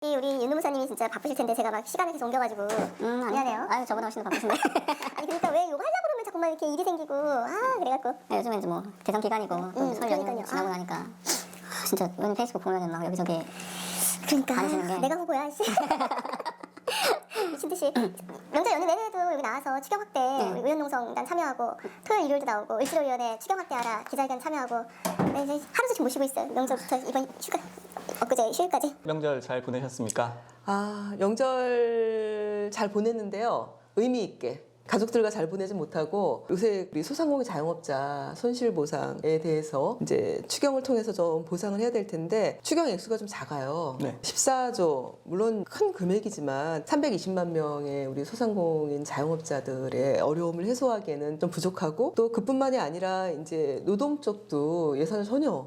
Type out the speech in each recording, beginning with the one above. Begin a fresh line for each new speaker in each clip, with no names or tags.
우리 윤 노무사님이 진짜 바쁘실 텐데 제가 막 시간을 계속 옮겨가지고 미안해요.
아유, 저보다 훨씬 더 바쁘신데.
아니 그러니까 왜 이거 하려고 그러면 자꾸만 이렇게 일이 생기고 그래갖고
네, 요즘엔 이제 뭐 대선 기간이고 또 설 연휴
그러니까요.
지나고 나니까 진짜 의원님 페이스북 보면은 막 여기저기
그러니까
다니시는 게.
내가 후보야 씨. 미친듯이 명절 연휴 내내도 여기 나와서 추경 확대 우리 의원농성단 참여하고 토요일 일요일도 나오고 을지로위원회 추경 확대하라 기자회견 참여하고 네, 이제 하루 종일 모시고 있어요. 명절부터 이번 휴가 엊그제 휴일까지.
명절 잘 보내셨습니까?
명절 잘 보냈는데요. 의미 있게. 가족들과 잘 보내지 못하고 요새 우리 소상공인 자영업자 손실보상에 대해서 이제 추경을 통해서 좀 보상을 해야 될 텐데 추경 액수가 좀 작아요.
네.
14조 물론 큰 금액이지만 320만 명의 우리 소상공인 자영업자들의 어려움을 해소하기에는 좀 부족하고 또 그뿐만이 아니라 이제 노동 쪽도 예산을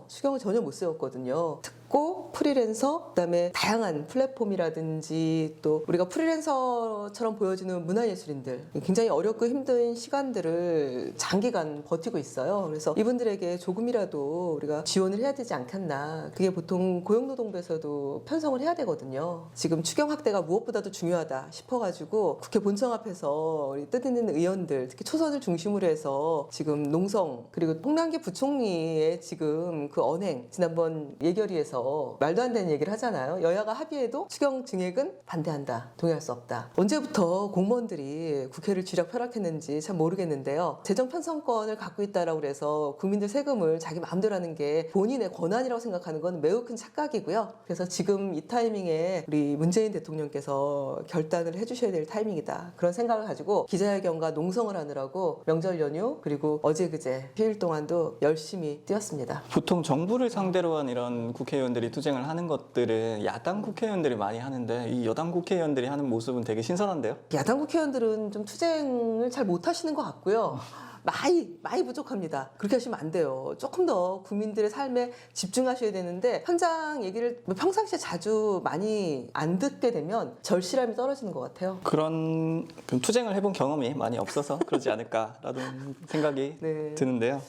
추경을 전혀 못 세웠거든요. 특고 프리랜서 그다음에 다양한 플랫폼이라든지 또 우리가 프리랜서처럼 보여지는 문화예술인들 굉장히 어렵고 힘든 시간들을 장기간 버티고 있어요. 그래서 이분들에게 조금이라도 우리가 지원을 해야 되지 않겠나. 그게 보통 고용노동부에서도 편성을 해야 되거든요. 지금 추경 확대가 무엇보다도 중요하다 싶어가지고 국회 본청 앞에서 우리 뜻있는 의원들 특히 초선을 중심으로 해서 지금 농성 그리고 홍남기 부총리의 지금 그 언행 지난번 예결위에서 말도 안 되는 얘기를 하잖아요. 여야가 합의해도 추경 증액은 반대한다. 동의할 수 없다. 언제부터 공무원들이 국회를 쥐락 펴락했는지 참 모르겠는데요. 재정 편성권을 갖고 있다라고 그래서 국민들 세금을 자기 마음대로 하는 게 본인의 권한이라고 생각하는 건 매우 큰 착각이고요. 그래서 지금 이 타이밍에 우리 문재인 대통령께서 결단을 해주셔야 될 타이밍이다. 그런 생각을 가지고 기자회견과 농성을 하느라고 명절 연휴 그리고 어제 그제 휴일 동안도 열심히 뛰었습니다.
보통 정부를 상대로 한 이런 국회의원들이 투쟁을 하는 것들은 야당 국회의원들이 많이 하는데 이 여당 국회의원들이 하는 모습은 되게 신선한데요?
야당 국회의원들은 좀 투쟁을 잘 못하시는 것 같고요. 많이 부족합니다. 그렇게 하시면 안 돼요. 조금 더 국민들의 삶에 집중하셔야 되는데 현장 얘기를 평상시에 자주 많이 안 듣게 되면 절실함이 떨어지는 것 같아요.
그런 투쟁을 해본 경험이 많이 없어서 그러지 않을까라는 생각이
네.
드는데요.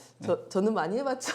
저는 많이 해봤죠.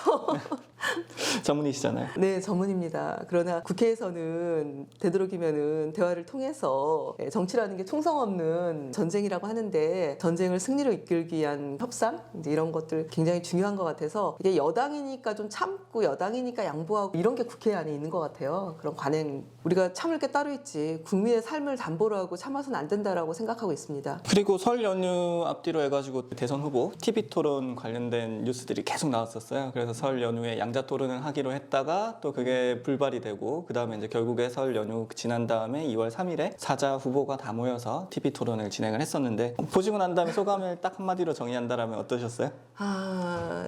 전문이시잖아요.
네, 전문입니다. 그러나 국회에서는 되도록이면은 대화를 통해서 정치라는 게 총성 없는 전쟁이라고 하는데 전쟁을 승리로 이끌기 위한 협상 이제 이런 것들 굉장히 중요한 것 같아서 이게 여당이니까 좀 참고 여당이니까 양보하고 이런 게 국회 안에 있는 것 같아요. 그런 관행 우리가 참을 게 따로 있지 국민의 삶을 담보로 하고 참아서는 안 된다라고 생각하고 있습니다.
그리고 설 연휴 앞뒤로 해가지고 대선 후보 TV 토론 관련된 뉴스들이 계속 나왔었어요. 그래서 설 연휴에 양자 토론을 하기로 했다가 또 그게 불발이 되고 그 다음에 이제 결국에 설 연휴 지난 다음에 2월 3일에 사자 후보가 다 모여서 TV 토론을 진행을 했었는데 보시고 난 다음에 소감을 딱 한마디로 정의한다라면 어떠셨어요?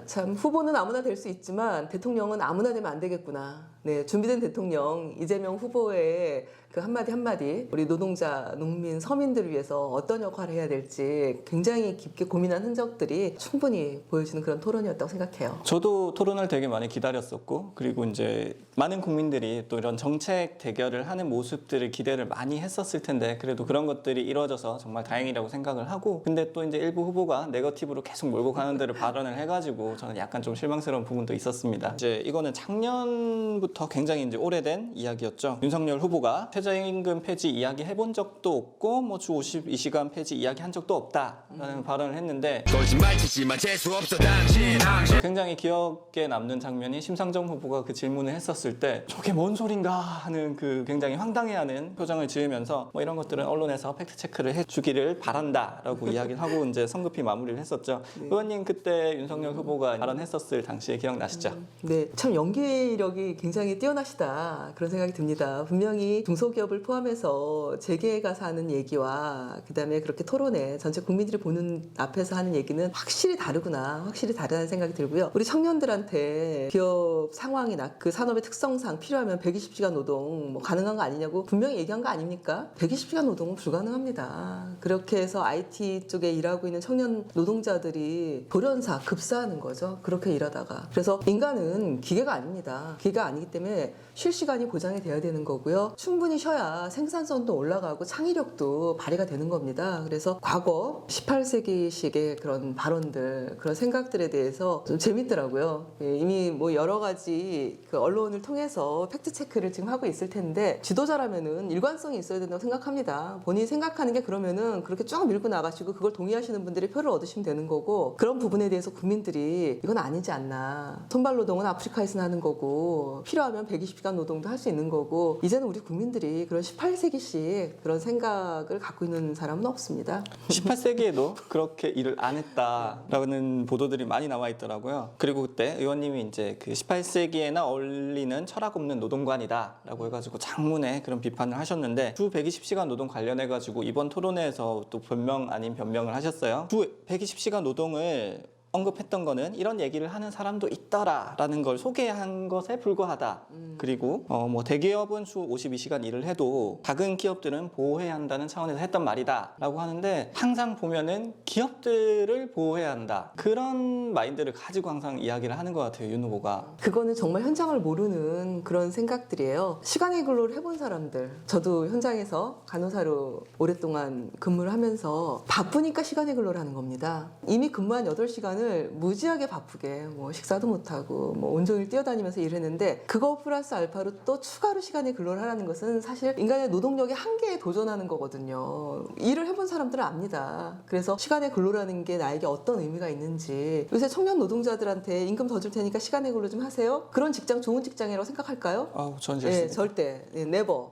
참 후보는 아무나 될 수 있지만 대통령은 아무나 되면 안 되겠구나. 네, 준비된 대통령 이재명 후보의 그 한마디 우리 노동자, 농민, 서민들을 위해서 어떤 역할을 해야 될지 굉장히 깊게 고민한 흔적들이 충분히 보여지는 그런 토론이었다고 생각해요.
저도 토론을 되게 많이 기다렸었고 그리고 이제 많은 국민들이 또 이런 정책 대결을 하는 모습들을 기대를 많이 했었을 텐데 그래도 그런 것들이 이루어져서 정말 다행이라고 생각을 하고 근데 또 이제 일부 후보가 네거티브로 계속 몰고 가는 데를 발언을 해가지고 저는 약간 좀 실망스러운 부분도 있었습니다. 이제 이거는 작년부터 굉장히 이제 오래된 이야기였죠. 윤석열 후보가 최저임금 폐지 이야기 해본 적도 없고 뭐 주 52시간 폐지 이야기 한 적도 없다라는 발언을 했는데
거짓말치지만 재수없어 당신
굉장히 기억에 남는 장면이 심상정 후보가 그 질문을 했었을 때 저게 뭔 소린가 하는 그 굉장히 황당해하는 표정을 지으면서 뭐 이런 것들은 언론에서 팩트체크를 해주기를 바란다라고 이야기를 하고 이제 성급히 마무리를 했었죠. 의원님 그때 윤석열 후보가 발언했었을 당시에 기억나시죠?
네, 참 연기력이 굉장히 뛰어나시다 그런 생각이 듭니다. 분명히 중소기업을 포함해서 재계에 가서 하는 얘기와 그다음에 그렇게 토론회 전체 국민들이 보는 앞에서 하는 얘기는 확실히 다르다는 생각이 들고요. 우리 청년들한테 기업 상황이나 그 산업의 특성상 필요하면 120시간 노동 뭐 가능한 거 아니냐고 분명히 얘기한 거 아닙니까? 120시간 노동은 불가능합니다. 그렇게 해서 IT 쪽에 일하고 있는 청년 노동자들이 돌연사 급사하는 거죠. 그렇게 일하다가. 그래서 인간은 기계가 아닙니다. 기계가 아니기 때문에 쉴 시간이 보장이 돼야 되는 거고요. 충분히 쉬어야 생산성도 올라가고 창의력도 발휘가 되는 겁니다. 그래서 과거 18세기식의 그런 발언들, 그런 생각들에 대해서 대해서 좀 재밌더라고요. 예, 이미 뭐 여러 가지 그 언론을 통해서 팩트 체크를 지금 하고 있을 텐데 지도자라면은 일관성이 있어야 된다고 생각합니다. 본인이 생각하는 게 그러면은 그렇게 쭉 밀고 나가시고 그걸 동의하시는 분들이 표를 얻으시면 되는 거고, 그런 부분에 대해서 국민들이 이건 아니지 않나. 선발 노동은 아프리카에서 하는 거고 필요하면 120시간 노동도 할 수 있는 거고, 이제는 우리 국민들이 그런 18세기식 그런 생각을 갖고 있는 사람은 없습니다.
18세기에도 그렇게 일을 안 했다라는 보도들이 많이 나와 있더라고요. 그리고 그때 의원님이 이제 그 18세기에나 어울리는 철학 없는 노동관이다라고 해가지고 장문에 그런 비판을 하셨는데, 주 120시간 노동 관련해가지고 이번 토론회에서 또 변명 아닌 변명을 하셨어요. 주 120시간 노동을 언급했던 거는 이런 얘기를 하는 사람도 있더라라는 걸 소개한 것에 불과하다. 그리고 뭐 대기업은 주 52시간 일을 해도 작은 기업들은 보호해야 한다는 차원에서 했던 말이다라고 하는데, 항상 보면은 기업들을 보호해야 한다, 그런 마인드를 가지고 항상 이야기를 하는 것 같아요, 윤 후보가.
그거는 정말 현장을 모르는 그런 생각들이에요. 시간의 근로를 해본 사람들, 저도 현장에서 간호사로 오랫동안 근무를 하면서 바쁘니까 시간의 근로를 하는 겁니다. 이미 근무한 8시간을 무지하게 바쁘게 뭐 식사도 못하고 뭐 온종일 뛰어다니면서 일했는데, 그거 플러스 알파로 또 추가로 시간의 근로를 하라는 것은 사실 인간의 노동력의 한계에 도전하는 거거든요. 일을 해본 사람들은 압니다. 그래서 시간의 근로라는 게 나에게 어떤 의미가 있는지. 요새 청년 노동자들한테 임금 더 줄 테니까 시간의 근로 좀 하세요, 그런 직장 좋은 직장이라고 생각할까요?
전
네, 절대. 네, 네버.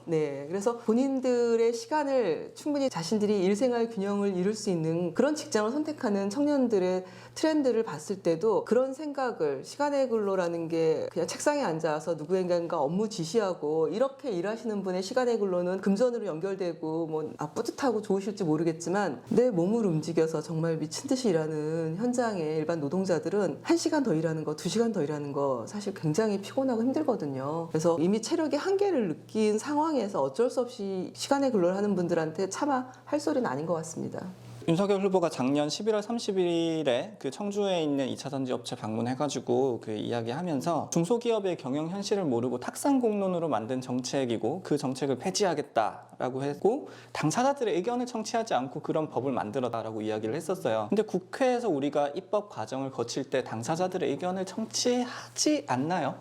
네, 그래서 본인들의 시간을 충분히 자신들이 일생활 균형을 이룰 수 있는 그런 직장을 선택하는 청년들의 트렌드를 봤을 때도 그런 생각을, 시간의 근로라는 게 그냥 책상에 앉아서 누구에겐가 업무 지시하고 이렇게 일하시는 분의 시간의 근로는 금전으로 연결되고 뭐 뿌듯하고 좋으실지 모르겠지만, 내 몸을 움직여서 정말 미친 듯이 일하는 현장의 일반 노동자들은 1시간 더 일하는 거, 2시간 더 일하는 거 사실 굉장히 피곤하고 힘들거든요. 그래서 이미 체력의 한계를 느낀 상황에서 어쩔 수 없이 시간의 근로를 하는 분들한테 차마 할 소리는 아닌 것 같습니다.
윤석열 후보가 작년 11월 30일에 그 청주에 있는 2차 전지 업체 방문해가지고 그 이야기하면서 중소기업의 경영 현실을 모르고 탁상 공론으로 만든 정책이고 그 정책을 폐지하겠다라고 했고, 당사자들의 의견을 청취하지 않고 그런 법을 만들었다라고 이야기를 했었어요. 근데 국회에서 우리가 입법 과정을 거칠 때 당사자들의 의견을 청취하지 않나요?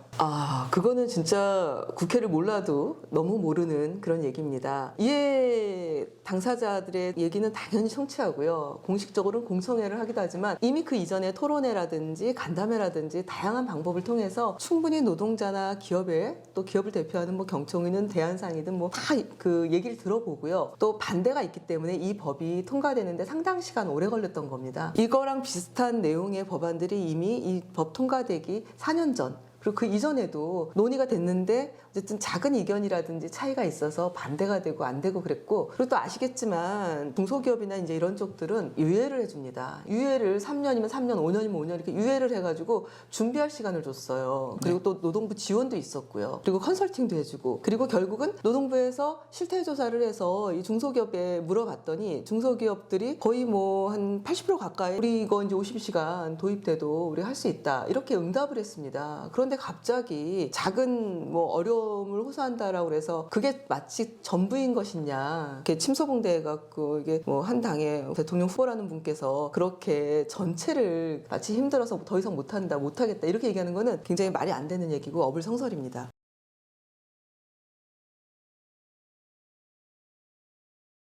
그거는 진짜 국회를 몰라도 너무 모르는 그런 얘기입니다. 이해 당사자들의 얘기는 당연히 청취하고요. 공식적으로는 공청회를 하기도 하지만, 이미 그 이전에 토론회라든지 간담회라든지 다양한 방법을 통해서 충분히 노동자나 기업에, 또 기업을 대표하는 뭐 경총이든 대한상이든 뭐 다 그 얘기를 들어보고요. 또 반대가 있기 때문에 이 법이 통과되는데 상당 시간 오래 걸렸던 겁니다. 이거랑 비슷한 내용의 법안들이 이미 이 법 통과되기 4년 전, 그리고 그 이전에도 논의가 됐는데 어쨌든 작은 이견이라든지 차이가 있어서 반대가 되고 안 되고 그랬고, 그리고 또 아시겠지만 중소기업이나 이제 이런 쪽들은 유예를 해줍니다. 유예를 3년이면 3년, 5년이면 5년 이렇게 유예를 해가지고 준비할 시간을 줬어요. 그리고 또 노동부 지원도 있었고요. 그리고 컨설팅도 해주고, 그리고 결국은 노동부에서 실태조사를 해서 이 중소기업에 물어봤더니 중소기업들이 거의 뭐 한 80% 가까이 우리 이거 이제 50시간 도입돼도 우리가 할 수 있다, 이렇게 응답을 했습니다. 그런데 갑자기 작은 뭐 어려움을 호소한다라고 해서 그게 마치 전부인 것이냐, 이렇게 침소봉대해갖고 이게 뭐 한 당의 대통령 후보라는 분께서 그렇게 전체를 마치 힘들어서 더 이상 못하겠다 이렇게 얘기하는 거는 굉장히 말이 안 되는 얘기고 어불성설입니다.